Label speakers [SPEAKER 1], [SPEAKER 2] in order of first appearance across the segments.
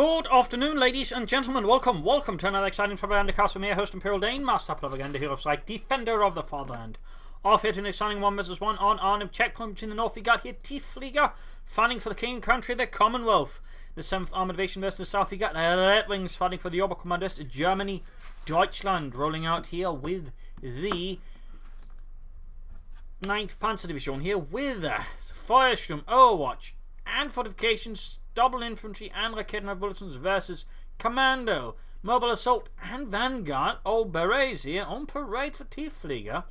[SPEAKER 1] Good afternoon, ladies and gentlemen. Welcome to another exciting Propagandacast from your host, Imperial Dane, Master Propaganda Hero of Sight, Defender of the Fatherland. Off here to an exciting 1vs1 on Arnhem checkpoint between the north. We got here Tiefflieger fighting for the King and Country, the Commonwealth. The 7th Armoured Division versus the south. We got Redxwings fighting for the Oberkommandist, Germany, Deutschland, rolling out here with the 9th Panzer Division here with Firestorm, Overwatch, and fortifications, double infantry and Raketen bulletins versus Commando, Mobile Assault and Vanguard. All berets here on parade for Tiefflieger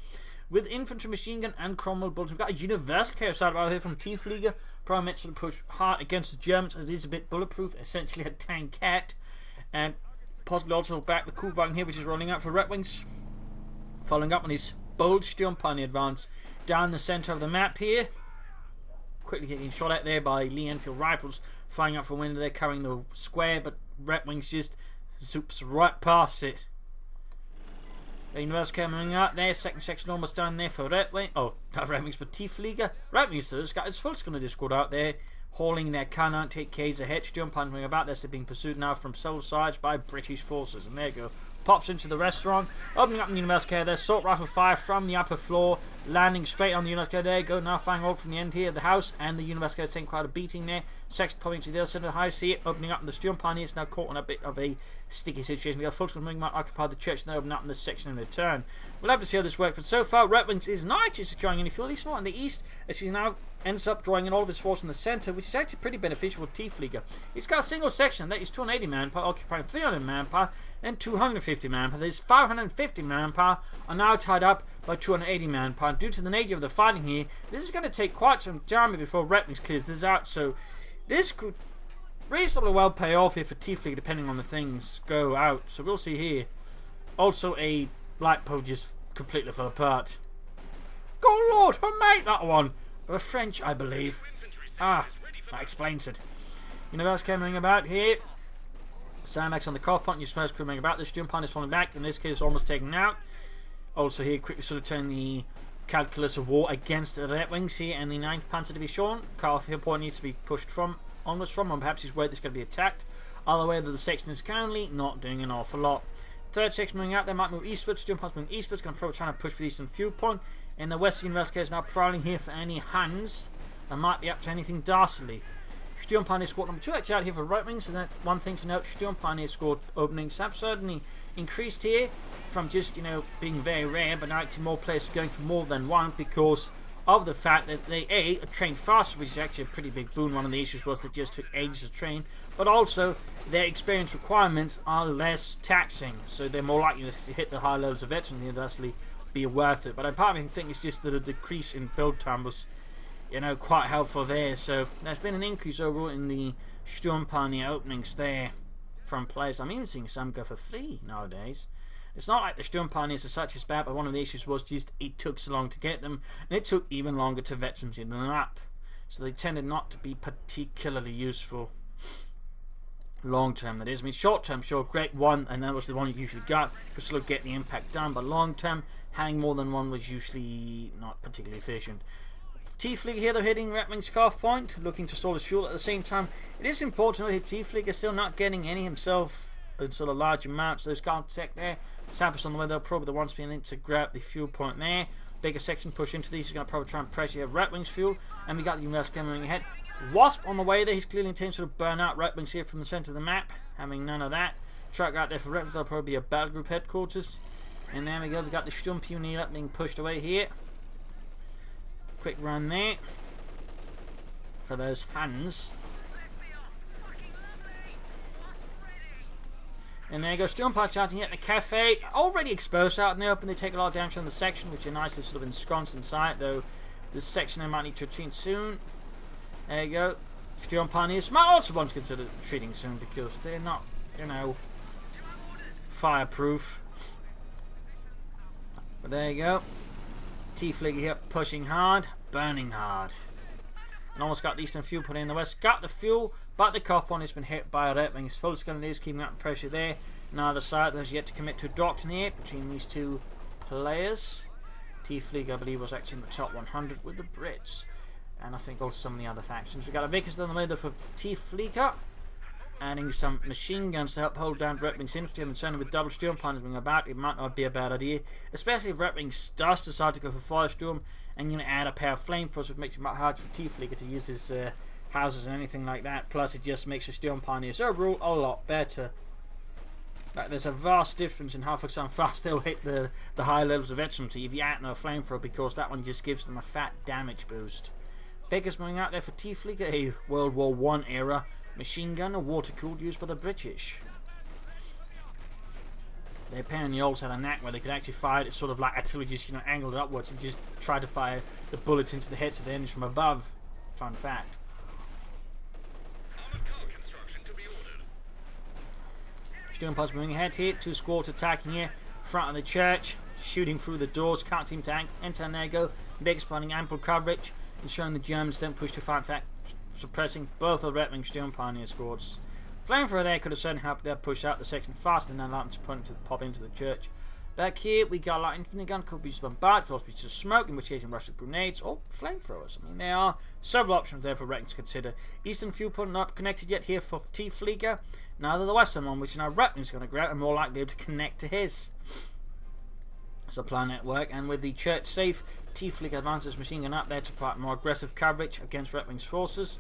[SPEAKER 1] with infantry, machine gun and Cromwell bullets. We've got a universal chaos start out here from Tiefflieger. Probably meant to push hard against the Germans as it is a bit bulletproof, essentially a tankette. And possibly also back the Kuhwagen here, which is rolling out for Redxwings. Following up on his bold Sturmpanier advance down the centre of the map here. Quickly getting shot at there by Lee Enfield rifles, flying up from window there, carrying the square, but Redxwings just zoops right past it. The universe coming out there, second section almost down there for Redxwings. Oh, not Redxwings, but Tiefflieger. Redxwings has got his full Scunner squad out there, hauling their cannon, take K's ahead. Sturmpanier about this, they're being pursued now from several sides by British forces. And there you go. Pops into the restaurant, opening up the universe care there, assault rifle fire from the upper floor, landing straight on the universe care. There you go, now firing all from the end here of the house, and the universe care taking quite a beating there. Section popping to the other side of the house here, opening up, and the Sturmpanier is now caught in a bit of a sticky situation. We got full screen might occupy the church, and then open up in this section in return. We'll have to see how this works, but so far Redxwings is not actually securing any fuel, at least not in the east, as he now ends up drawing in all of his force in the centre, which is actually pretty beneficial for Tiefflieger. He's got a single section that is 280 manpower, occupying 300 manpower and 250 manpower. There's 550 manpower are now tied up by 280 manpower. Due to the nature of the fighting here, this is going to take quite some time before Redxwings clears this out, so this could reasonably well pay off here for Tiefflieger depending on the things go out. So we'll see here. Also a light pole just completely fell apart. Good lord, who made that one? The French, I believe. Ah, that explains it. Universe coming about here. Sandbags on the cough point. Your smells coming about. The Sturmpanier is falling back. In this case, almost taken out. Also here, quickly sort of turn the calculus of war against the Redxwings here, and the 9th Panzer Division. Carl here point needs to be pushed from onwards from, and perhaps he's worried this is going to be attacked. Other way that the section is currently not doing an awful lot. Third section moving out, they might move eastwards. Sturmpanier moving eastwards, going to probably try to push for the eastern fuel point. In the west, the universe is now prowling here for any hands that might be up to anything dastardly. Sturmpanier squad number 2 actually out here for Redxwings, and that one thing to note, Sturmpanier squad openings have certainly increased here from just, being very rare, but now actually more players are going for more than one because of the fact that they are trained faster, which is actually a pretty big boon. One of the issues was they just took ages to train, but also their experience requirements are less taxing, so they're more likely to hit the high levels of veteran and thusly be worth it. But I partly think it's just that a decrease in build time was, quite helpful there. So there's been an increase overall in the Sturmpanier openings there from players. I'm even seeing some go for free nowadays. It's not like the Sturmpaniers are such as bad, but one of the issues was just it took so long to get them, and it took even longer to veterans in them up. So they tended not to be particularly useful long term, that is. I mean, short term, sure, great one, and that was the one you usually got, could still get the impact done, but long term, having more than one was usually not particularly efficient. Tiefflieger here, they're hitting Redxwings scarf point, looking to store his fuel at the same time. It is important to note that Tiefflieger still not getting any himself in sort of large amounts. Those guard tech there, Sappers on the way, they'll probably the ones being in to grab the fuel point there. Bigger section push into these, he's going to probably try and pressure Redxwings fuel, and we got the universe coming ahead. Wasp on the way there, he's clearly intending to burn out Redxwings here from the centre of the map, having none of that. Truck out there for Redxwings, that'll probably be a battle group headquarters. And there we go, we've got the Sturmpanier being pushed away here. Quick run there for those hands. And there you go, Sturmpanier charging at the cafe. Already exposed out in the open, they take a lot of damage on the section, which are nicely sort of ensconced inside, though this section they might need to retreat soon. There you go. Sturmpaniers might also want to consider retreating soon because they're not, fireproof. But there you go. Tiefflieger here pushing hard, burning hard. And almost got the eastern fuel put in the west. Got the fuel, but the cough point has been hit by a Redxwings. Full Scunner is keeping up the pressure there. Now the side there's yet to commit to a doctrine here between these two players. Tiefflieger, I believe, was actually in the top 100 with the Brits. And I think also some of the other factions. We've got a Vickers on the way for Tiefflieger. adding some machine guns to help hold down Redxwings infantry, and certainly with double Sturm Panzers being about, it might not be a bad idea, especially if Redxwings does decide to go for Firestorm, and you're going to add a pair of flamethrowers, which makes it much harder for Tiefflieger to use his houses and anything like that. Plus, it just makes the Sturm Pioneers overall a lot better. Like, there's a vast difference in how fast they'll hit the higher levels of infantry if you add no flamethrower, because that one just gives them a fat damage boost. Beggars moving out there for Tiefflieger, a World War I era machine gun, a water-cooled, used by the British. They apparently also had a knack where they could actually fire it sort of like artillery, just angled upwards, and just try to fire the bullets into the heads of the enemies from above. Fun fact. Sturm Panzers moving ahead here, 2 squads attacking here, front of the church, shooting through the doors, can't seem to enter, and there you go. Beggars finding ample coverage, ensuring the Germans don't push too far, in fact, suppressing both of the Redxwings Sturm Pioneer squads. Flamethrower there could have certainly helped them push out the section faster than allowed them to pop into the church. Back here, we got a light infantry gun, could be used to bombard, could also be used to smoke, in which case you can rush with grenades, or flamethrowers. I mean, there are several options there for Redxwings to consider. Eastern fuel point not connected yet here for Tiefflieger, neither the western one, which now Redxwings is going to grab, and more likely able to connect to his supply network. And with the church safe, Tiefflieger advances machine gun up there to provide more aggressive coverage against Redxwings forces.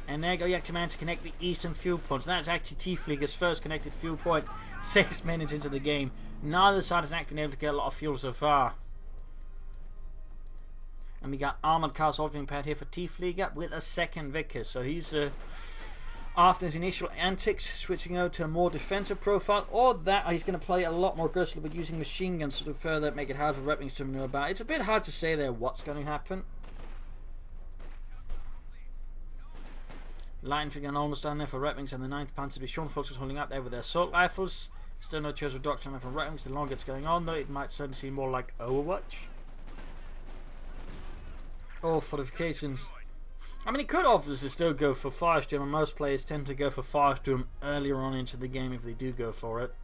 [SPEAKER 1] And there you go, you actually managed to connect the eastern fuel points. That's actually Tiefflieger's first connected fuel point 6 minutes into the game. Neither side has actually been able to get a lot of fuel so far. And we got armoured cars all being paired here for Tiefflieger with a second Vickers. So he's, after his initial antics, switching over to a more defensive profile, or that he's going to play a lot more aggressively with using machine guns to further make it hard for Redxwings to maneuver about. It's a bit hard to say there what's going to happen. Light infantry gun almost down there for Redxwings, and the 9th Panzer Division folks holding up there with their assault rifles. Still no choice of doctrine from Redxwings. The longer it's going on, though, it might certainly seem more like Overwatch or fortifications. I mean, it could obviously still go for Firestorm, and most players tend to go for Firestorm earlier on into the game if they do go for it.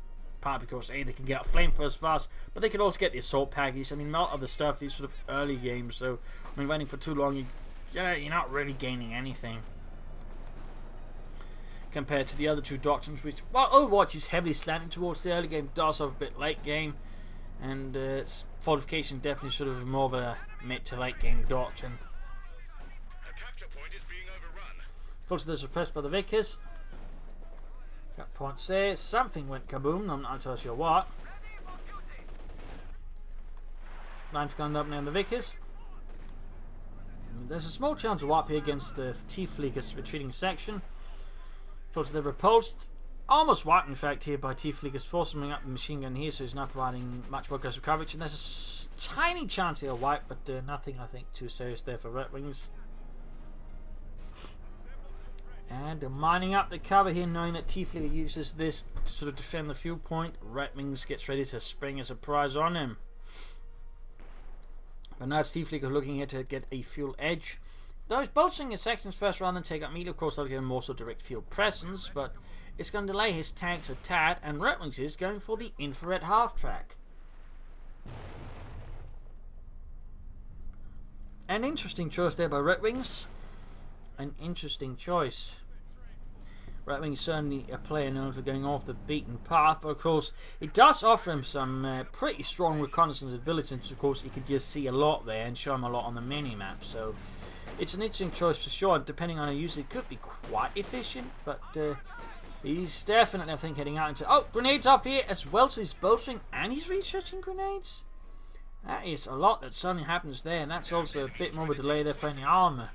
[SPEAKER 1] Partly because A, they can get flamethrowers fast, but they can also get the assault package. I mean, a lot of the stuff is sort of early games, so I mean, waiting for too long, you're not really gaining anything compared to the other two doctrines, which, while Overwatch is heavily slanting towards the early game, does have a bit late game, and fortification definitely sort of more of a mid to late game doctrine. Fortunately, they're suppressed by the Vickers. Got points there. Something went kaboom. I'm not entirely sure what. Line's gone up now in the Vickers. There's a small chance of wipe here against the Tiefflieger's retreating section. Fortunately, they're repulsed. Almost wiped, in fact, here by Tiefflieger's force coming up the machine gun here, so he's now providing much more aggressive coverage. And there's a tiny chance he'll wipe, but nothing, I think, too serious there for Redxwings. And mining up the cover here, knowing that Tiefflieger uses this to sort of defend the fuel point. Redxwings gets ready to spring a surprise on him. But now it's Tiefflieger looking here to get a fuel edge. Though he's bolstering his sections first rather than take up melee, of course that'll give him more sort of direct field presence, but it's going to delay his tanks a tad, and Redxwings is going for the infrared half-track. An interesting choice there by Redxwings. An interesting choice. Redxwings is certainly a player known for going off the beaten path, but of course it does offer him some pretty strong reconnaissance ability, and of course he can just see a lot there and show him a lot on the mini-map, so it's an interesting choice for sure. Depending on how used, it could be quite efficient, but he's definitely, I think, heading out into... Oh, grenades up here as well, so he's bolstering and he's researching grenades. That is a lot that suddenly happens there, and that's also a bit more of a delay there for any armour.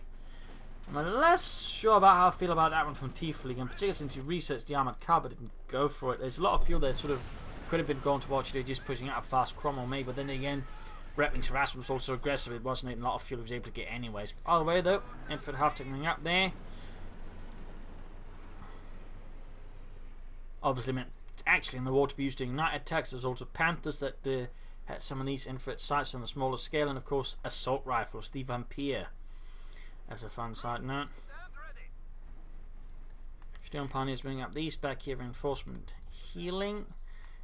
[SPEAKER 1] I'm less sure about how I feel about that one from Tiefflieger, in particular since he researched the armoured car but didn't go for it. There's a lot of fuel there sort of could have been going to actually just pushing out a fast Cromwell maybe, but then again, Redxwings harassment was also aggressive. It wasn't a lot of fuel he was able to get anyways. Either way though, infantry half coming up there. Obviously meant actually in the war to be used to ignite attacks. There's also Panthers that had some of these infrared sights on a smaller scale, and of course assault rifles, the Vampire. That's a fun side note. Sturm Pioneers bringing up these back here, reinforcement healing.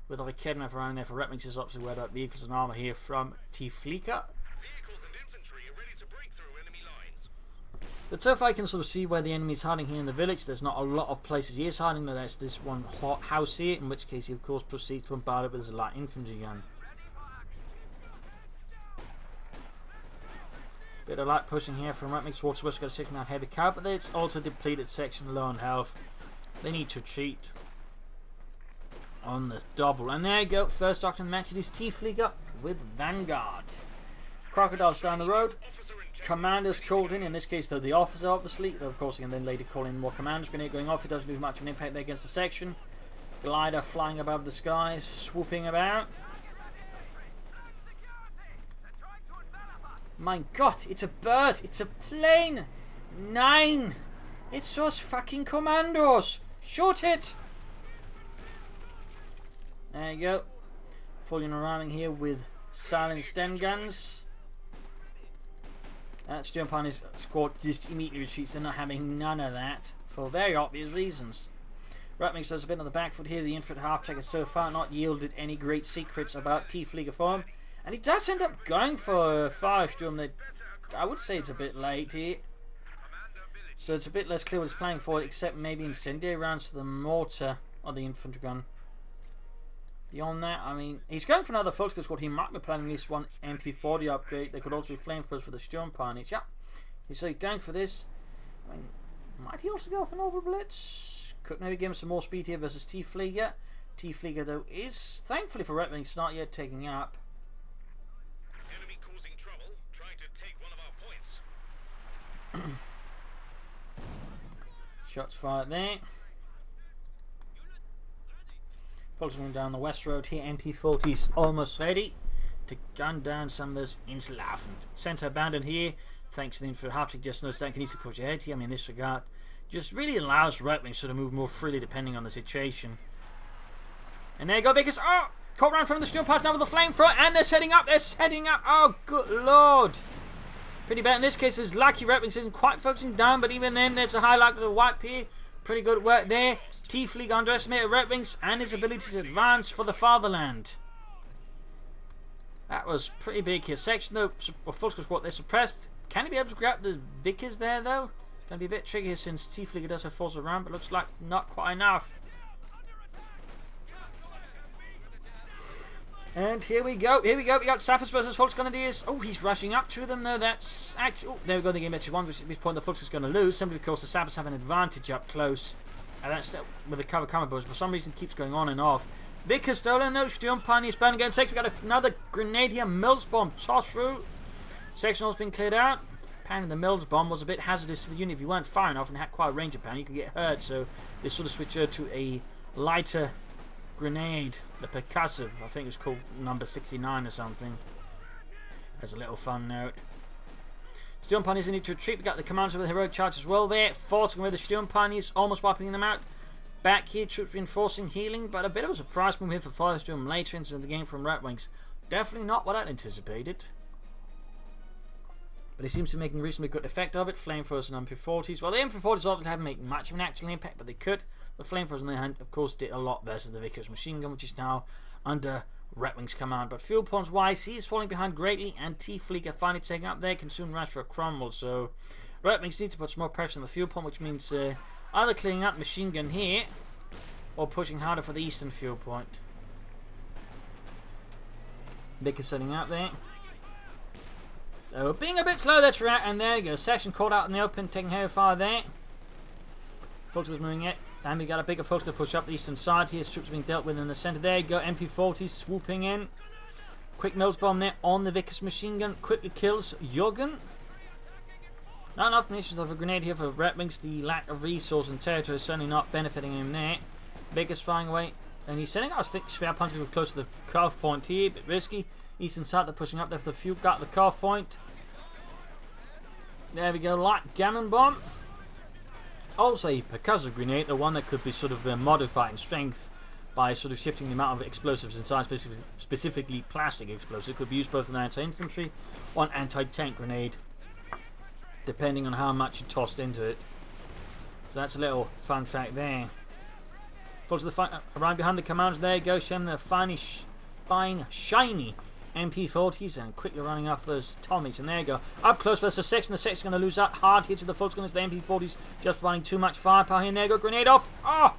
[SPEAKER 1] With our Kednev around there for Redxwings is obviously where that vehicles and armour here from Tiefflieger.
[SPEAKER 2] Vehicles and infantry are ready to break through enemy lines.
[SPEAKER 1] But so far I can sort of see where the enemy's hiding here in the village. There's not a lot of places he is hiding, though there's this one hot house here, in which case he of course proceeds to bombard it with his light infantry gun. Bit of light pushing here from Redxwings towards west, got a second out heavy cav, but it's also depleted section, low on health. They need to retreat on this double. And there you go, first doctrine match is Tiefflieger with Vanguard. Crocodiles down the road. Commanders called in this case though the officer obviously, though of course he can then later call in more commanders. Grenade going off, it doesn't do much of an impact there against the section. Glider flying above the skies, swooping about. My god, it's a bird, it's a plane! 9! It's those fucking commandos! Shoot it! There you go. Fully arriving here with silenced Sten guns. That's jump on his squad, just immediately retreats. They're not having none of that for very obvious reasons. Redxwings does a bit on the back foot here. The infant half-track has so far not yielded any great secrets about Tiefflieger form. And he does end up going for Firestorm. I would say it's a bit late here. So it's a bit less clear what he's playing for, except maybe incendiary rounds to the mortar or the infantry gun. Beyond that, I mean, he's going for another Volkswagen squad. He might be planning at least one MP40 upgrade. There could also be flamethrowers for the Sturmpanzer. Yeah, he's going for this. I mean, might he also go for Noble Blitz? Could maybe give him some more speed here versus Tiefflieger. Tiefflieger, though, is, thankfully for Redxwings, not yet taking up.
[SPEAKER 2] Enemy causing trouble, trying to take one of our points.
[SPEAKER 1] Shots fired there. Volkswagen down the west road here. MP40's almost ready to gun down some of those Inselhafen. Centre abandoned here, thanks to the infantry half-track. Just noticed that can easily push ahead here. I mean, in this regard, just really allows Redxwings to move more freely depending on the situation. And there you go, Vickers. Oh! Caught round from the Sturmpanzer now with the flamethrower, and they're setting up. They're setting up. Oh, good lord. Pretty bad in this case. There's lucky Redxwings isn't quite focusing down, but even then, there's a high likelihood of a wipe here. Pretty good work there. Tiefflieger underestimated Redxwings and his ability to advance for the fatherland. That was pretty big here. Section though, Volkswagen squad, they're suppressed. Can he be able to grab the Vickers there though? Gonna be a bit tricky here since Tiefflieger does have force around, but looks like not quite enough. And here we go. We got Sappers versus Volksgrenadiers. Oh, he's rushing up to them though. That's actually. Oh, there we go. The game match one, which at this point the Volks is going to lose simply because the Sappers have an advantage up close. And that's with the cover bows. For some reason, it keeps going on and off. Vickers stolen though. Sturmpanzer is burning against section. We got another grenade here. Mills bomb tossed through. Sectional's been cleared out. Apparently, the Mills bomb was a bit hazardous to the unit. If you weren't far enough and had quite a range, apparently, you could get hurt. So they sort of switched over to a lighter grenade, the percussive. I think it was called number 69 or something. As a little fun note. Sturmpanzers need to retreat. We got the commanders with the heroic charge as well there, forcing away the Sturmpanzers, almost wiping them out. Back here, troops reinforcing, healing, but a bit of a surprise move here for Firestorm later into the game from Redxwings. Definitely not what I'd anticipated. But he seems to be making reasonably good effect of it. Flamethrowers and MP40s. Well, the MP40s obviously haven't made much of an actual impact, but they could. The flamethrowers on their hand, of course, did a lot versus the Vickers machine gun, which is now under Redxwings command. But fuel points wise, he is falling behind greatly, and Tiefflieger finally taking up there can soon rush for a crumble. So Redxwings need to put some more pressure on the fuel point, which means either clearing out machine gun here or pushing harder for the eastern fuel point. Vickers setting out there. So being a bit slow there throughout, and there you go. Section caught out in the open, taking heavy fire there. Volkswagen's moving it. And we got a bigger Volkswagen push up the eastern side here. Troops being dealt with in the centre. There you go. MP40 swooping in. Quick Mills bomb there on the Vickers machine gun. Quickly kills Jürgen. Not enough munitions of a grenade here for Redxwings. The lack of resource and territory is certainly not benefiting him there. Vickers flying away. And he's sending out his spare punches close to the cutoff point here. A bit risky. Eastern side, they're pushing up there for the fuel. Got the cutoff point. There we go. Light cannon bomb. Also a percussive grenade, the one that could be sort of modified in strength by sort of shifting the amount of explosives inside, specifically plastic explosives. It could be used both in anti-infantry or an anti-tank grenade, depending on how much you tossed into it. So that's a little fun fact there. Follows the around behind the commanders. There you go, showing the fine shiny MP40s and quickly running off those Tommies. And there you go. Up close versus the section. The section's going to lose that hard here to the full gunners. The MP40s just running too much firepower here. And there you go. Grenade off. Oh!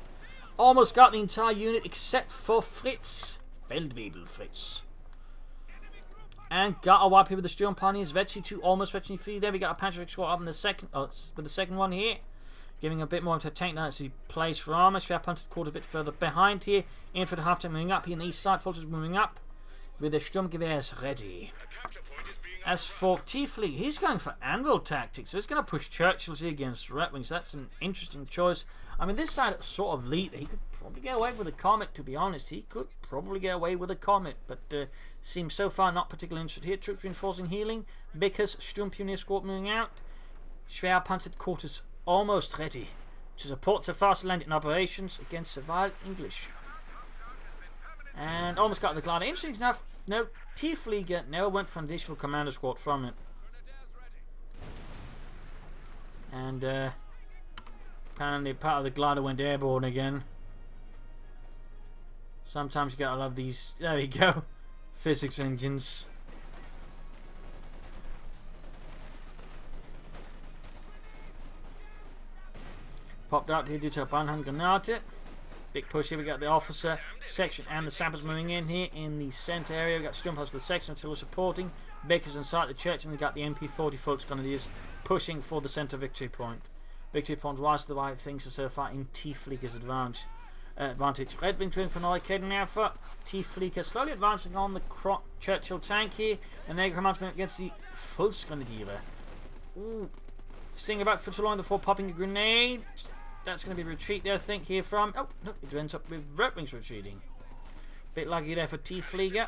[SPEAKER 1] Almost got the entire unit except for Fritz. Feldwebel Fritz. And got a wipe here with the Sturm Pioneers. Vetsy 2 almost Vetsy 3. There we got a Panzer squad up in the second. Oh, with the second one here. Giving a bit more into a tank now as he plays for armour. Schwerpanzer quarter a bit further behind here. Infantry half tank moving up here on the east side. Forces moving up with the Sturmgewehrs ready. As for Tiefflieg, he's going for anvil tactics. So he's going to push Churchill's here against Redwings. That's an interesting choice. I mean, this side sort of lead. He could probably get away with a Comet, to be honest. He could probably get away with a Comet. But seems so far not particularly interested here. Troops reinforcing healing. Vickers, Sturm Pioneer Squad moving out. Schwerpanzer quarters almost ready to support the fast landing operations against Seville English. And almost got the glider. Interesting enough, no, Tiefflieger never went for an additional commander squad from it. And apparently part of the glider went airborne again. Sometimes you gotta love these. There you go. Physics engines. Popped out here due to a Arnhem Grenade. Big push here. We got the officer section and the sappers moving in here in the centre area. We got Sturmhouse for the section until we're supporting. Bakers inside the church, and we got the MP40 folks Grenadiers pushing for the centre victory point. Victory point was the right thing so far in Tiefflieger's advantage. Redwings win for Neukölln now for Tiefflieger, slowly advancing on the Churchill tank here, and their command against the Volksgrenadiere. Ooh, sting about for too long before popping a grenade. That's going to be a retreat there, I think, here from... Oh, no, it ends up with Redwings retreating. Bit lucky there for Tiefflieger.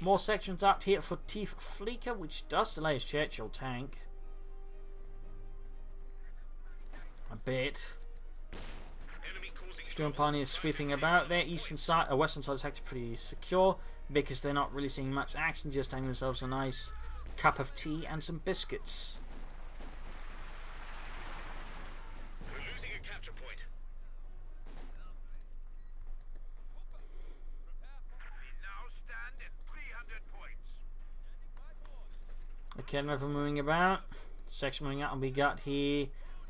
[SPEAKER 1] More sections out here for Tiefflieger, which does delay his Churchill tank. A bit. Sturm Pioneers sweeping about there. Eastern side, western side is actually pretty secure because they're not really seeing much action, just having themselves a nice cup of tea and some biscuits. Okay, never moving about. Section moving out, and we got here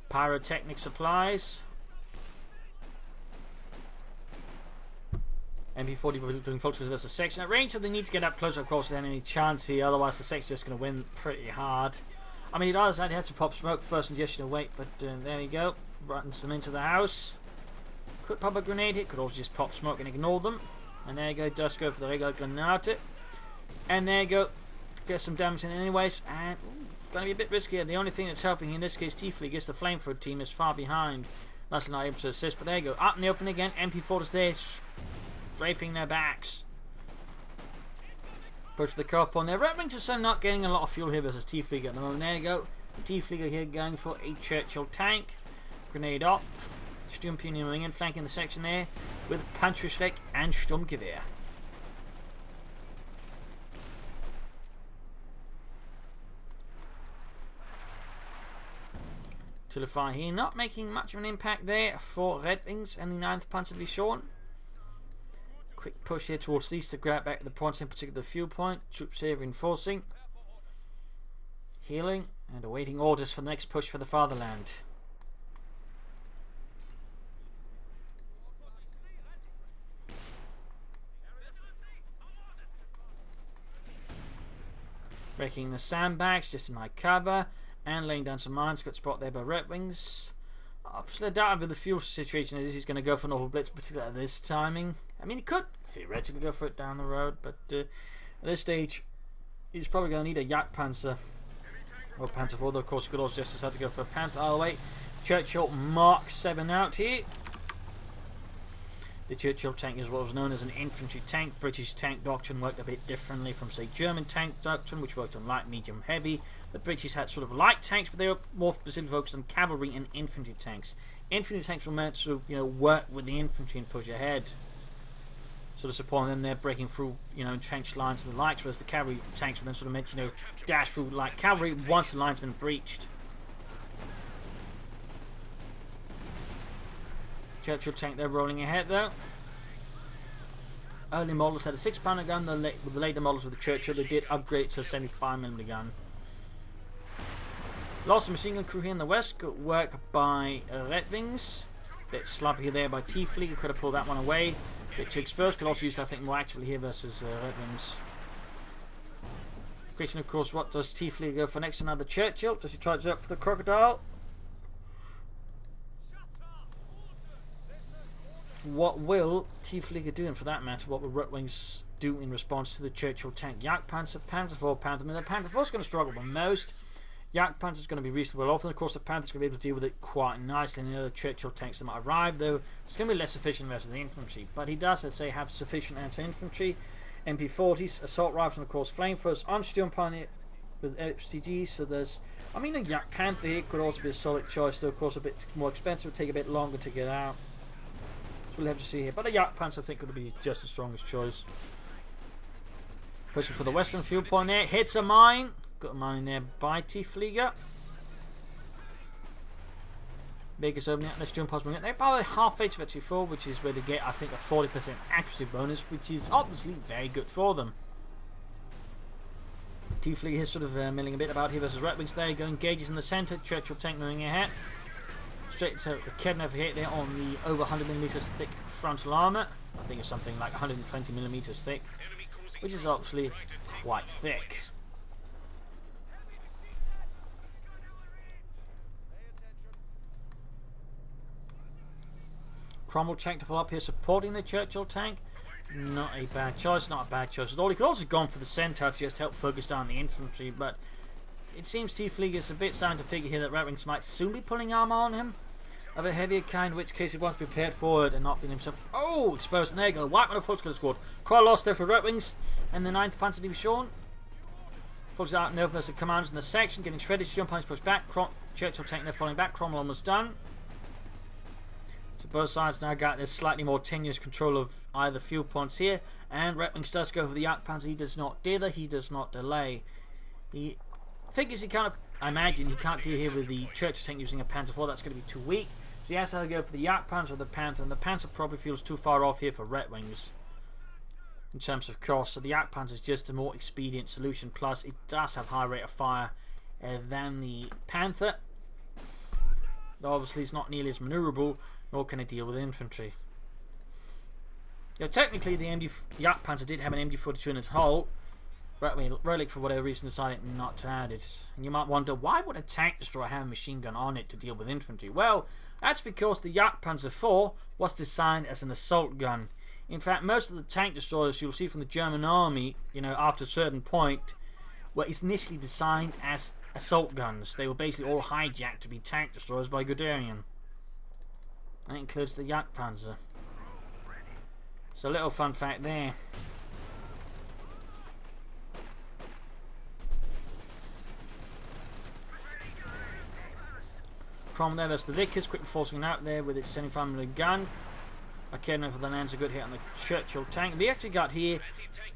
[SPEAKER 1] pyrotechnic supplies. MP40 doing focus versus the section. At range, so they need to get up closer, of course, than any chance here. Otherwise, the section's just going to win pretty hard. I mean, it does. He had to pop smoke first and just wait, but there you go. Runs them into the house. Could pop a grenade hit, could also just pop smoke and ignore them. And there you go, does go for the regular grenade. And there you go. Get some damage in anyways, and going to be a bit riskier. The only thing that's helping in this case, Tiefflieg, is the flamethrower team is far behind. That's not able to assist, but there you go. Out in the open again, MP40s there, strafing their backs. Push the curve on there. Redwings are still not getting a lot of fuel here versus Tiefflieg at the moment. There you go. Tiefflieg here going for a Churchill tank. Grenade up. Sturm Pioneer moving in, flanking the section there with Panzerschreck and Sturmgewehr. To the far here, not making much of an impact there for Redwings and the 9th Panzer Division. Quick push here towards the east to grab back the points, in particular the fuel point. Troops here reinforcing, healing, and awaiting orders for the next push for the fatherland. Breaking the sandbags just in my cover. And laying down some mines. Got spot there by Redwings. I doubt with the fuel situation is he's going to go for an awful blitz, particularly at this timing. I mean, he could theoretically go for it down the road, but at this stage, he's probably going to need a Jagdpanzer or Panzer, although of course he could also just decide to go for a Panther. Either way, Churchill Mark 7 out here. The Churchill tank is what was known as an infantry tank. British tank doctrine worked a bit differently from, say, German tank doctrine, which worked on light, medium, heavy. The British had sort of light tanks, but they were more specifically focused on cavalry and infantry tanks. Infantry tanks were meant to, work with the infantry and push ahead, sort of supporting them there, breaking through, entrenched lines and the likes, whereas the cavalry tanks were then sort of meant, dash through like cavalry once the line's been breached. Churchill tank there rolling ahead though. early models had a 6-pounder gun. With the later models with the Churchill, they did upgrade to a 75mm gun. Lost a machine gun crew here in the west. Good work by Redxwings. Bit sloppy there by Tiefflieger. Could have pulled that one away. Bit too exposed. Could also use, I think, more actively here versus Redxwings. Question, of course, what does Tiefflieger go for next? Another Churchill? Does he try to up for the crocodile? What will Tiefflieger do, and for that matter, what will Redxwings do in response to the Churchill tank? Jagdpanzer, Panzer IV, Panther. I mean, the Panther IV is going to struggle the most. Jagdpanzer is going to be reasonably well off, and of course the Panther is going to be able to deal with it quite nicely. And the other Churchill tanks that might arrive, though, it's going to be less efficient versus the infantry. But he does, let's say, have sufficient anti-infantry, MP40s, assault rifles, and of course flamethrowers on Sturmpioneer with SMGs. So there's, I mean, a Jagdpanther here could also be a solid choice, though of course a bit more expensive, would take a bit longer to get out. So we'll have to see here. But a Jagdpanzer I think would be just the strongest choice. Pushing for the western fuel point there, hits a mine. Got a mine in there by Tiefflieger. Baker's opening up. Let's jump past it. They're probably half H for 24, which is where they get, I think, a 40% accuracy bonus, which is obviously very good for them. Tiefflieger is sort of milling a bit about here versus Redxwings. There you go, engages in the centre. Churchill tank moving ahead. Straight to the Kedden over here there on the over 100mm thick frontal armour. I think it's something like 120mm thick, which is obviously quite thick. Cromwell tank to follow up here supporting the Churchill tank. Not a bad choice, not a bad choice at all. He could also have gone for the centre to just help focus down the infantry, but it seems Tiefflieger is a bit starting to figure here that Redxwings might soon be pulling armour on him of a heavier kind, in which case he wants to be prepared for it and not being himself. Oh, exposed, and there you go. Wipe on the full scale squad. Quite a loss there for Redxwings and the 9th Panzer Division. Falls out nervous the commanders in the section, getting shredded. Jump punch pushed back. Churchill tank there falling back. Cromwell almost done. So both sides now got this slightly more tenuous control of either fuel points here, and Redxwings does go for the Jagdpanzer. He does not dither, he does not delay. He figures he kind of, I imagine he can't deal here with the Churchill tank using a Panzer IV, that's going to be too weak. So he has to go for the Jagdpanzer or the Panther, and the Panther probably feels too far off here for Redxwings in terms of cost. So the Jagdpanzer is just a more expedient solution, plus it does have higher rate of fire than the Panther. Though obviously it's not nearly as manoeuvrable, nor can it deal with infantry. Now, technically, the Jagdpanzer did have an MG42 in its hull, but Relic, for whatever reason, decided not to add it. And you might wonder, why would a tank destroyer have a machine gun on it to deal with infantry? Well, that's because the Jagdpanzer IV was designed as an assault gun. In fact, most of the tank destroyers you'll see from the German army, you know, after a certain point, were initially designed as assault guns. They were basically all hijacked to be tank destroyers by Guderian. That includes the Jagdpanzer. So a little fun fact there. Cromwell there, that's the Vickers, quickly forcing out there with its 75mm gun. Okay, enough of the lands, a good hit on the Churchill tank. We actually got here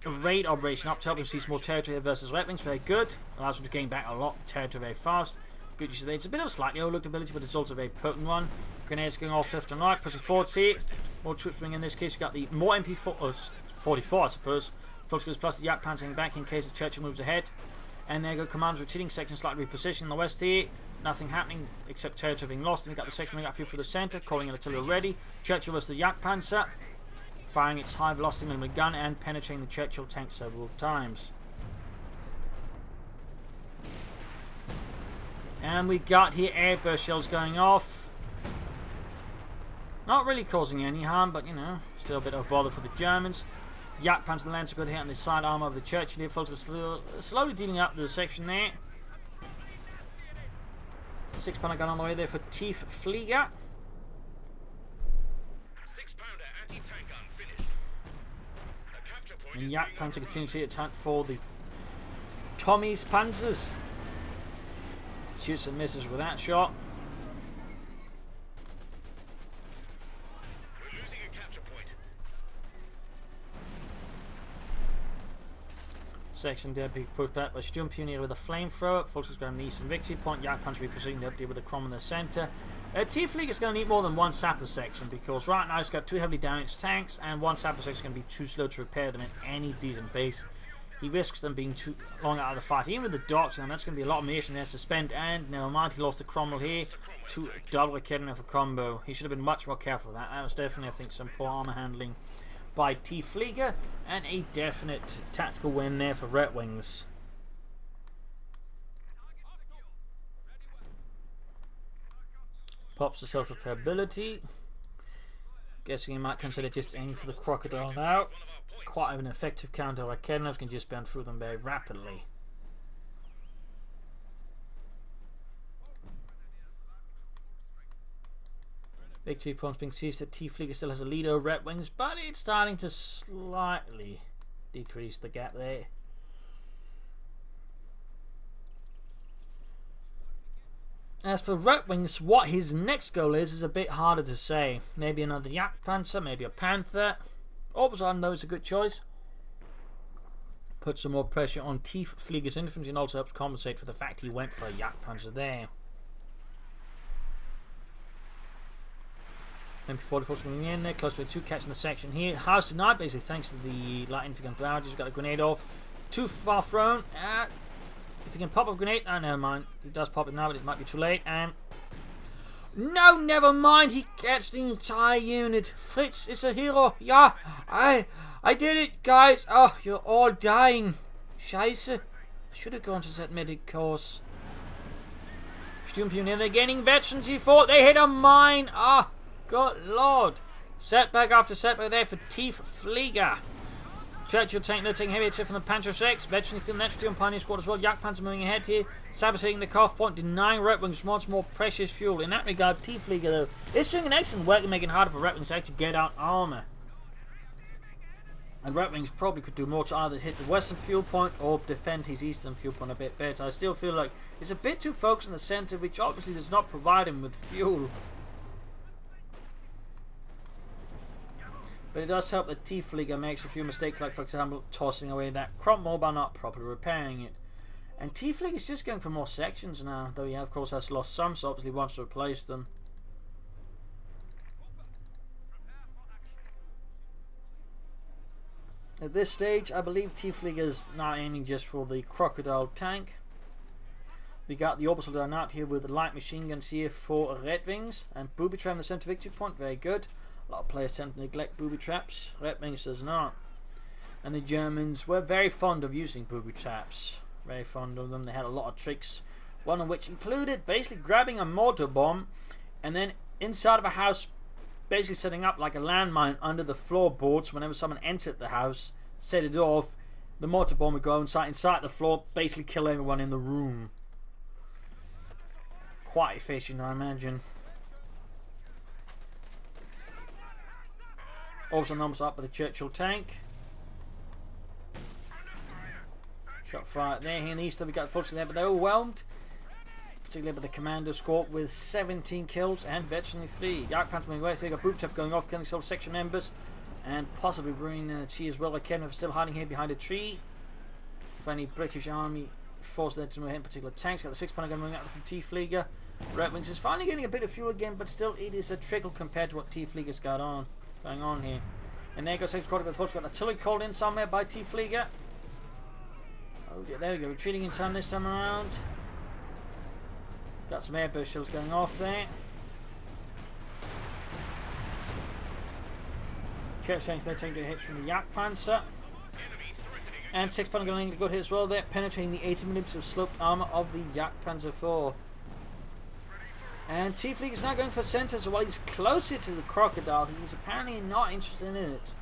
[SPEAKER 1] a raid operation up to help him seize more territory versus Redxwings. Very good. Allows him to gain back a lot of territory very fast. Good use of that. It's a bit of a slightly overlooked ability, but it's also a very potent one. Grenades going off left and right, pushing forwards here. More troops bringing in this case. We've got the more MP44, I suppose. Focus plus the Jagdpanzer hanging back in case the Churchill moves ahead. And there go commanders retreating, section slightly repositioned in the west here. Nothing happening except territory being lost. And we've got the section moving up here for the centre, calling it artillery ready. Churchill versus the Jagdpanzer, firing its high velocity millimeter gun and penetrating the Churchill tank several times. And we got here airburst shells going off. Not really causing any harm, but you know, still a bit of a bother for the Germans. Jagdpanzer lands a good hit on the side armour of the Churchill here. Folks are slowly dealing up the section there. 6-pounder gun on the way there for Tiefflieger.
[SPEAKER 2] 6-pounder anti-tank gun finished. A capture point
[SPEAKER 1] And
[SPEAKER 2] is
[SPEAKER 1] Jagdpanzer continues to attack for the Tommy's Panzers. Shoots and misses with that shot.
[SPEAKER 2] We're losing a capture point.
[SPEAKER 1] Section there being pushed back by Sturmpioneer with a flamethrower. Folks is grabbing the eastern victory point. Jagdpanzer repositioning to deal with the Cromwell in the centre. Tieffliegers going to need more than one sapper section because right now it's got 2 heavily damaged tanks and one sapper section is going to be too slow to repair them at any decent pace. He risks them being too long out of the fight. Even with the dots, and that's going to be a lot of munition he has to spend. And never mind, he lost the Cromwell here to double a cannon for combo. He should have been much more careful with that. That was definitely, I think, some poor armor handling by Tiefflieger and a definite tactical win there for Redxwings. Pops the self-repairability. Guessing he might consider just aiming for the crocodile now. Quite an effective counter. Rakednov can just burn through them very rapidly. Victory points being seized that Tiefflieger still has a lead over Redxwings, but it's starting to slightly decrease the gap there. As for Redxwings, what his next goal is a bit harder to say. Maybe another Jagdpanzer, maybe a Panther. Orbison, though, is a good choice. Put some more pressure on Tieffliegers infantry and also helps compensate for the fact he went for a Jagdpanzer there. MP44 moving in there, close to 2 catching the section here. House denied, basically, thanks to the light infantry barrages. He's got a grenade off. Too far thrown. If he can pop a grenade, never mind. He does pop it now, but it might be too late. And no, never mind. He gets the entire unit. Fritz is a hero. Yeah, I did it, guys. Oh, you're all dying. Scheiße. I should have gone to that medic course. Sturmpioneer, they're gaining veterans. He fought. They hit a mine. Ah, good lord. Setback after setback there for Tiefflieger. Churchill tank, they're taking heavy hits from the Panzer 6. Veteran feeling the extra Pioneer squad as well. Jagdpanzer moving ahead here. Sabotaging the cuff point, denying Redxwings much more precious fuel. In that regard, Tiefflieger, though, is doing an excellent work in making it harder for Redxwings to actually get out armour. And Redxwings probably could do more to either hit the western fuel point or defend his eastern fuel point a bit better. I still feel like it's a bit too focused in the centre, which obviously does not provide him with fuel. But it does help that Tiefflieger makes a few mistakes, like for example tossing away that Cromwell by not properly repairing it. And Tiefflieger is just going for more sections now, though he of course has lost some, so obviously wants to replace them. At this stage, I believe Tiefflieger's now aiming just for the crocodile tank. We got the orbital down out here with the light machine guns here for Redxwings, and booby trap in the centre victory point, very good. A lot of players tend to neglect booby traps. Redxwings does not. And the Germans were very fond of using booby traps. Very fond of them. They had a lot of tricks. One of which included basically grabbing a mortar bomb and then inside of a house basically setting up like a landmine under the floorboards. Whenever someone entered the house, set it off, the mortar bomb would go inside the floor, basically kill everyone in the room. Quite efficient, I imagine. Also numbers up with the Churchill tank. Shot fire there. Here in the east, we got fortunately there, but they're overwhelmed. Particularly by the commando squad with 17 kills and veteran free. Jagdpanzer moving away, so they got boot trap going off, killing some section members, and possibly ruining the Chi as well. Like Kevin still hiding here behind a tree. If any British army force there to move in particular tanks, got the 6-pounder gun moving out from Tiefflieger. Redxwings is finally getting a bit of fuel again, but still it is a trickle compared to what Tiefflieger's got on. Going on here. And there goes 6 quarter, but got artillery called in somewhere by Tiefflieger. Oh dear, there we go, retreating in time this time around. Got some airburst shells going off there. Church tanks there taking hits from the Jagdpanzer. And 6-pounder gun a good hit as well there, penetrating the 80mm of sloped armour of the Jagdpanzer 4. And Tiefflieger is now going for centre, so while he's closer to the crocodile, he's apparently not interested in it.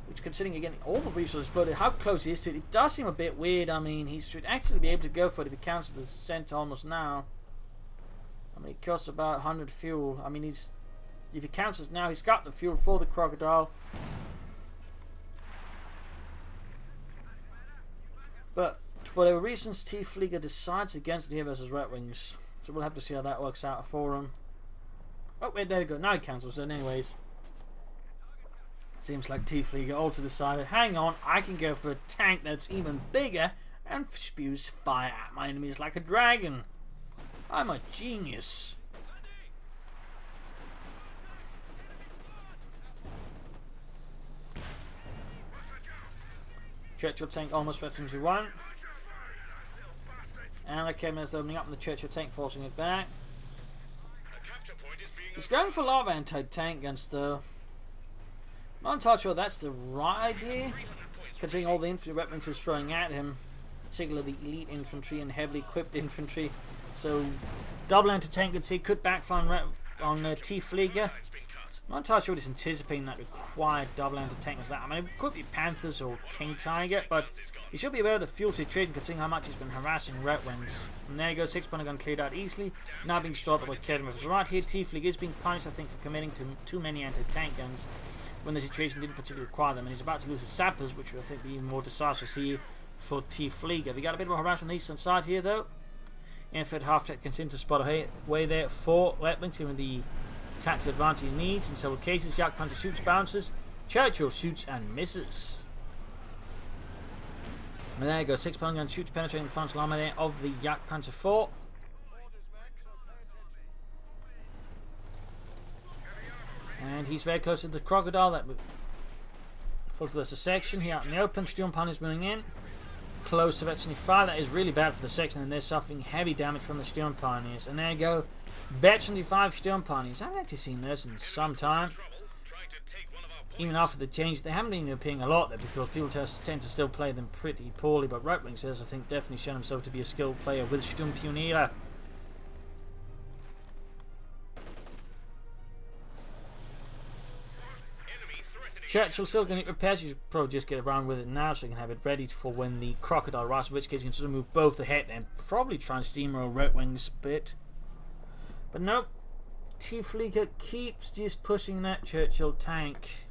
[SPEAKER 1] Which, considering again all the resources flooded, how close he is to it, it does seem a bit weird. I mean, he should actually be able to go for it if he counts the centre almost now. I mean, it costs about 100 fuel. I mean, if he counts it now, he's got the fuel for the crocodile. But for whatever reasons, Tiefflieger decides against the here versus Redxwings. So we'll have to see how that works out for him. Oh, wait, there we go. Now he cancels it anyways. Seems like Tiefflieger also decided, hang on, I can go for a tank that's even bigger and spews fire at my enemies like a dragon. I'm a genius. Churchill tank almost veteran to 1. And OKW opening up and the Churchill tank forcing it back. He's going for a lot of anti-tank guns though. Not entirely sure that's the right idea, considering all the infantry weapons is throwing at him, particularly the elite infantry and heavily equipped infantry. So double anti-tank guns here could backfire on Tiefflieger. Not entirely sure what he's anticipating that required double anti-tank as that. I mean, it could be Panthers or King Tiger, but he should be aware of the fuel situation considering how much he's been harassing Redwings. And there you go, 6-pounder gun cleared out easily, now being stopped by Kedemov. Right here, Tiefflieger is being punished, I think, for committing to too many anti-tank guns when the situation didn't particularly require them, and he's about to lose his sappers, which will, I think, be even more disastrous here for Tiefflieger. We got a bit of a harassment on the eastern side here, though. Infantry half-track continues to spot away there for Redwings, giving the tactical advantage he needs. In several cases, Jagdpanzer shoots, bounces. Churchill shoots and misses. And there you go, 6-pounder gun shoots, penetrating the frontal armour there of the Jagdpanzer 4. And he's very close to the Crocodile that full to the section. Here out in the open, Sturmpanzer is moving in. Close to Veteran 5. That is really bad for the section, and they're suffering heavy damage from the Sturmpanzers. And there you go, Veteran 5 Sturmpanzers. I haven't actually seen those in some time. Even after the change, they haven't been appearing a lot there because people tend to still play them pretty poorly. But Redwings has, I think, definitely shown himself to be a skilled player with Sturmpioniere. Churchill still going to repairs. You should probably just get around with it now so you can have it ready for when the Crocodile arrives, in which case you can sort of move both ahead and probably try and steamroll Redwings a bit. But nope, Tiefflieger keeps just pushing that Churchill tank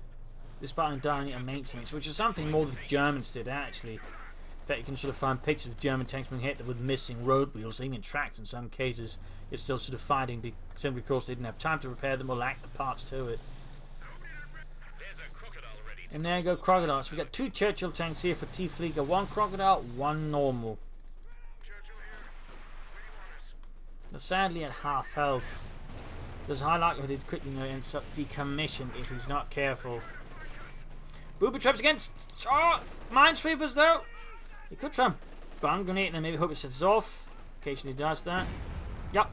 [SPEAKER 1] despite dying at maintenance, which is something more the Germans did actually. In fact, you can sort of find pictures of German tanks being hit with missing road wheels, even tracks in some cases. It's still sort of fighting simply because they didn't have time to repair them or lack the parts to it. And there you go, Crocodiles. So we got 2 Churchill tanks here for Tiefflieger. 1 Crocodile, 1 normal. But sadly at half health. There's a high likelihood he'd quickly ends up decommissioned if he's not careful. Booby traps against minesweepers though. He could try and bomb grenade and maybe hope it sets off. Occasionally does that. Yep.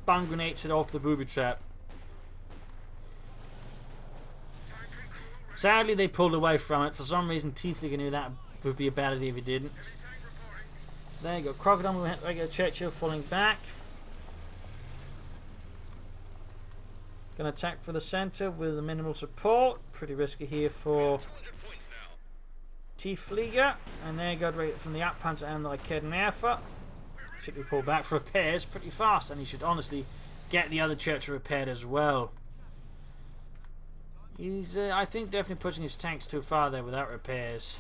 [SPEAKER 1] Bomb grenade set off the booby trap. Sadly, they pulled away from it. For some reason, Tiefflieger knew that would be a bad idea if he didn't. There you go. Crocodile with regular Churchill falling back. Going to attack for the centre with a minimal support. Pretty risky here for Tiefflieger. And there you go, right from the Jagdpanzer and the Kedemov. Should be pulled back for repairs pretty fast. And he should honestly get the other Churchill repaired as well. He's, I think, definitely pushing his tanks too far there without repairs.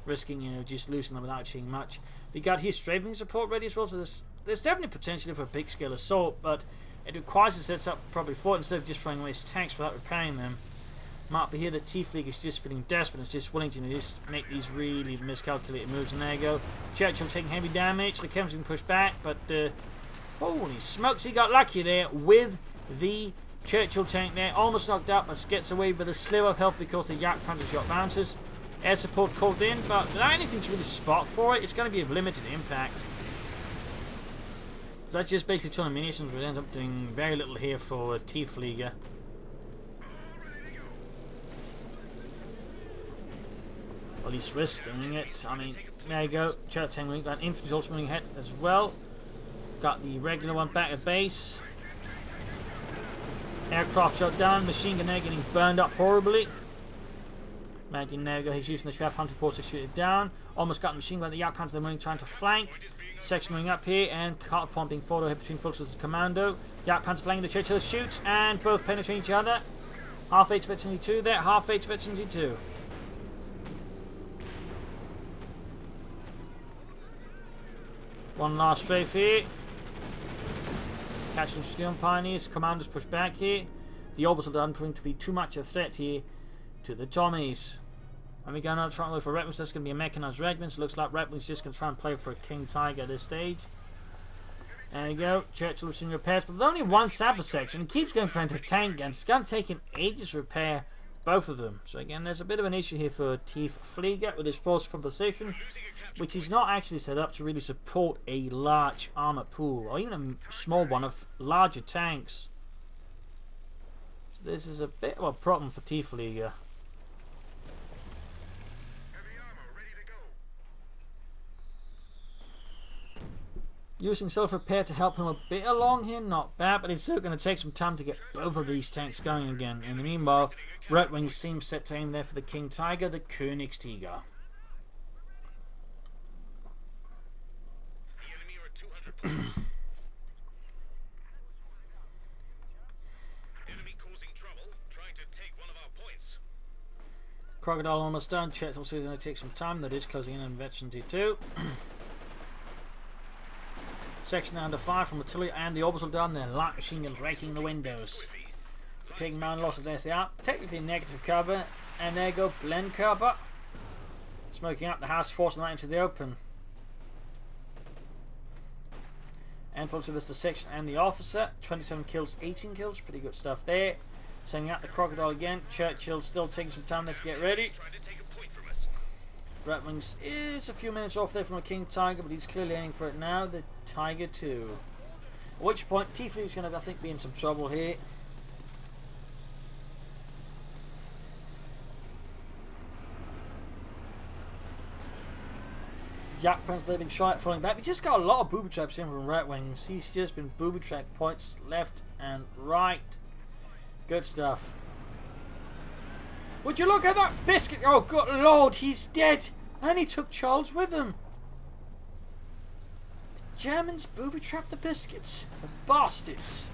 [SPEAKER 1] Risking, you know, just losing them without achieving much. We got his strafing support ready as well, so there's definitely potential for a big scale assault, but it requires to set up probably for it instead of just throwing away his tanks without repairing them. Might be here that Tiefflieger is just feeling desperate and is just willing to just make these really miscalculated moves, and there you go. Churchill taking heavy damage, the Kev's being pushed back, but holy smokes, he got lucky there with the Churchill tank there, almost knocked out, but gets away with a sliver of health because the Jagdpanzer shot bounces. Air support called in, but without anything to really spot for it, it's going to be of limited impact. So that's just basically 200 munitions, which ends up doing very little here for Tiefflieger. Or at least risk doing it. I mean, there you go. Churchill tank moving, got infantry also moving ahead as well. Got the regular one back at base. Aircraft shot down, machine gun there getting burned up horribly. Imagine there we go, he's using the Jagdpanzer force to shoot it down. Almost got the machine gun, the Jagdpanzer they're moving, trying to flank. Section moving up here, and cart pump being forward ahead between Fulks with the Commando. Jagdpanzer flanking the Churchill shoots, and both penetrating each other. Half H Veteran 2 there, half H Veteran 2. One last strafe here. Catching Steel Pioneers, Commanders push back here. The Orbital done proving to be too much of a threat here to the Tommies. And we're going out trying to look for Redwings. That's going to be a mechanized regiment. So looks like Redwings just going to try and play for a King Tiger at this stage. There you go. Churchill is in repairs, but with only 1 sapper section, it keeps going for anti-tank guns. It's going to take him ages to repair both of them. So again, there's a bit of an issue here for Tiefflieger with his force composition, which is not actually set up to really support a large armour pool, or even a small one of larger tanks. So this is a bit of a problem for Tiefflieger. Using self-repair to help him a bit along here, not bad, but it's still going to take some time to get both of these tanks going again. In the meanwhile, Redwings seems set to aim there for the King Tiger, the Königstiger.
[SPEAKER 2] Enemy causing trouble, trying to take one of our points.
[SPEAKER 1] Crocodile almost done. Chet's also going to take some time. That is closing in on Veterancy 2. Section under fire from artillery and the orbital down there. Light machine guns raking the windows. Taking man losses as they are. Technically negative cover. And there go blend cover. Smoking up the house, forcing that into the open. And folks, this the section and the officer. 27 kills, 18 kills. Pretty good stuff there. Sending out the crocodile again. Churchill still taking some time there to get ready. Redwings is a few minutes off there from the King Tiger, but he's clearly aiming for it now. The Tiger 2. At which point, Tiefflieger is going to, I think, be in some trouble here. Jagdpanzer, they've been shy at falling back. We just got a lot of booby traps in from Redwings. He's just been booby trap points left and right. Good stuff. Would you look at that biscuit? Oh, good lord, he's dead. And he took Charles with him. The Germans booby-trapped the biscuits. The bastards.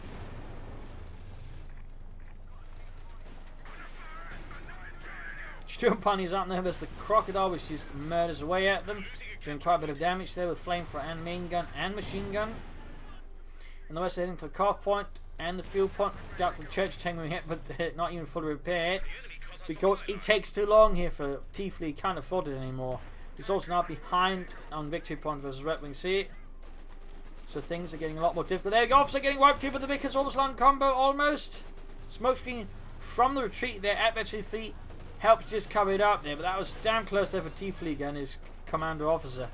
[SPEAKER 1] Sturmpani's out there. There's the crocodile, which just murders away at them. Doing quite a bit of damage there with flamethrower and main gun and machine gun. And the West are heading for the Calf Point and the Field Point. Got the church tank moving it, but not even fully repaired. Because it takes too long here for Tiefflieger, can't afford it anymore. He's also now behind on Victory Point versus Redwings here. So things are getting a lot more difficult. There you go, officer getting wiped here with the Vickers almost long combo, almost. Smoke screen from the retreat there at Victory Fleet helped just cover it up there, but that was damn close there for Tiefflieger and his commander officer.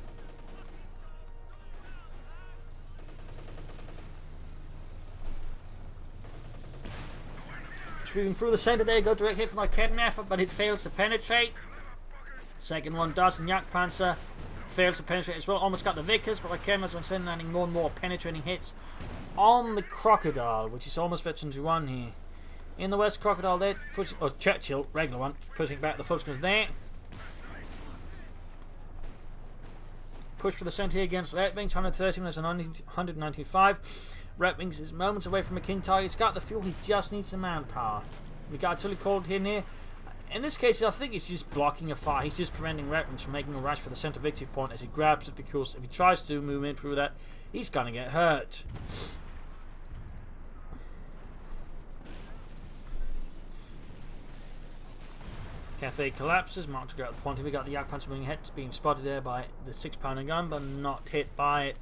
[SPEAKER 1] Moving through the centre there, go direct hit from the Arnhem effort, but it fails to penetrate. Second one does, and Jagdpanzer fails to penetrate as well. Almost got the Vickers, but Arnhem is sending more and more penetrating hits on the Crocodile, which is almost Veterans 1 here. In the West, Crocodile there, pushing, or Churchill, regular one, pushing back the Fullscreens there. Push for the centre here against Redwings, 130 minutes and 195. Redwings is moments away from a King Tiger. He's got the fuel, he just needs the manpower. We got artillery called here near. In this case, I think he's just blocking a fire. He's just preventing Redwings from making a rush for the centre victory point as he grabs it, because if he tries to move in through that, he's going to get hurt. Cafe collapses, marked to go at the point. We got the Jagdpanzer moving ahead, being spotted there by the 6-pounder gun, but not hit by it.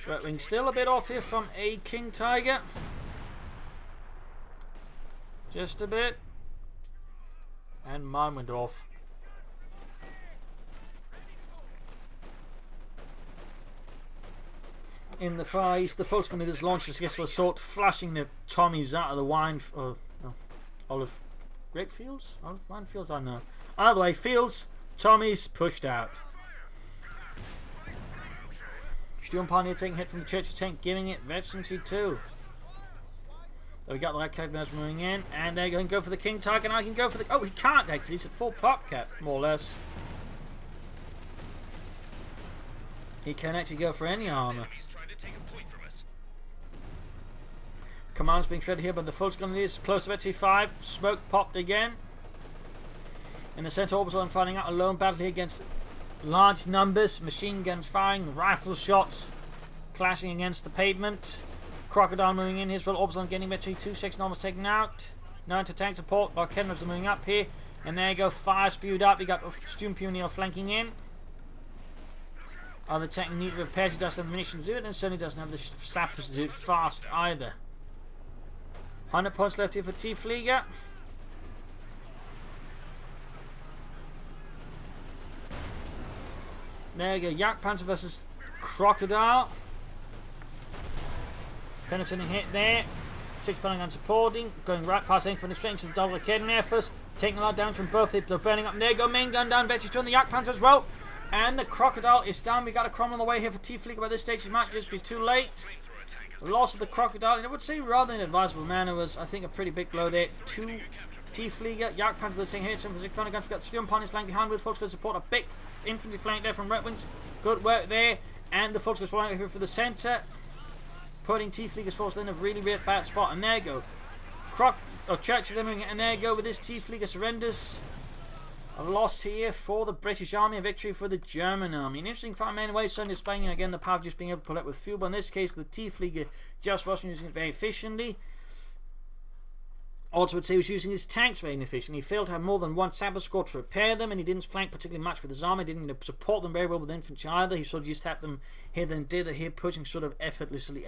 [SPEAKER 1] Redwings still a bit off here from a King Tiger. Just a bit. And mine went off. In the Far East, the Volkskammer just launched a successful assault, flashing the Tommies out of the olive grape fields? Olive wine fields? I don't know. Either way, fields, Tommies pushed out. Sturmpanier taking a hit from the Churchill tank, giving it Veterancy 2. So we got the light cabinets moving in, and they're going to go for the King Tiger. Now he can go for the. Oh, he can't actually. He's at full pop cap, more or less. He can actually go for any armour. Command's being shredded here, but the Volkskammer is close to Veterancy 5. Smoke popped again. In the centre orbital, I'm finding out a lone battle here against large numbers, machine guns firing, rifle shots clashing against the pavement. Crocodile moving in here as well. Orbital getting Veterancy 2 section almost taken out. No anti-tank support. Archeners are moving up here, and there you go. Fire spewed up. You got Sturmpanier flanking in. Other tank need repairs. He doesn't have the munitions to do it, and certainly doesn't have the sappers to do it fast either. 100 points left here for Tiefflieger. There you go. Jagdpanzer versus Crocodile. Penetrating hit there. 6 Pentagon supporting. Going right past infantry straight into the double Arcadian Air Force. Taking a lot down from both hips. They're burning up. And there you go. Main gun down. Betty's on the Jagdpanzer as well. And the Crocodile is down. We got a crumble on the way here for Tiefflieger by this stage. It might just be too late. The loss of the Crocodile, and I would say rather than advisable manner, was I think a pretty big blow there. 2 Tiefflieger, Jagdpanzer the same here, 7 for 6 Pentagon, got Steam upon his flank behind with Volkswagen support, a big infantry flank there from Redxwings. Good work there, and the Volkswagen flying here for the centre, putting Tiefflieger's force in a really bad spot, and there you go. Churchill, and there you go with this Tiefflieger surrenders. A loss here for the British Army, a victory for the German Army. An interesting fight in way, certainly displaying again the power of just being able to pull it with fuel, but in this case the Tiefflieger just wasn't using it very efficiently. Also would say he was using his tanks very inefficiently. He failed to have more than one sapper squad to repair them, and he didn't flank particularly much with his army. He didn't support them very well with infantry either. He sort of just had them here then here pushing sort of effortlessly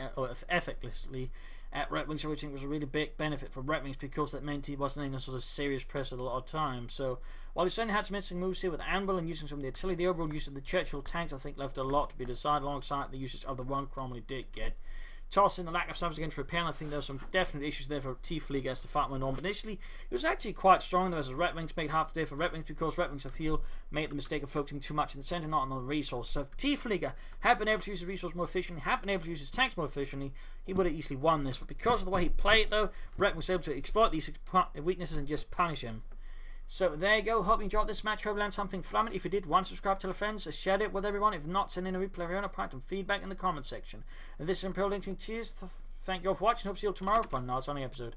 [SPEAKER 1] at Redxwings, which I think was a really big benefit for Redxwings because that meant he wasn't in a sort of serious press at a lot of times. So while he certainly had some interesting moves here with Anvil and using some of the artillery, the overall use of the Churchill tanks I think left a lot to be decided alongside the usage of the one Cromwell he did get. Tossing the lack of subs against repair, I think there were some definite issues there for Tiefflieger as the fight went on. But initially, it was actually quite strong. There was Redxwings made half a day for Redxwings because Redxwings, I feel, made the mistake of focusing too much in the centre, not on the resources. So if Tiefflieger had been able to use his resource more efficiently, had been able to use his tanks more efficiently, he would have easily won this. But because of the way he played, though, Redxwings was able to exploit these weaknesses and just punish him. So there you go. Hope you enjoyed this match. Hope you learned something from it. If you did, subscribe, tell a friend, share it with everyone. If not, send in a replay of your own point and feedback in the comment section. And this is Imperial Linking. Cheers. Thank you all for watching. Hope to see you all tomorrow for another sunny episode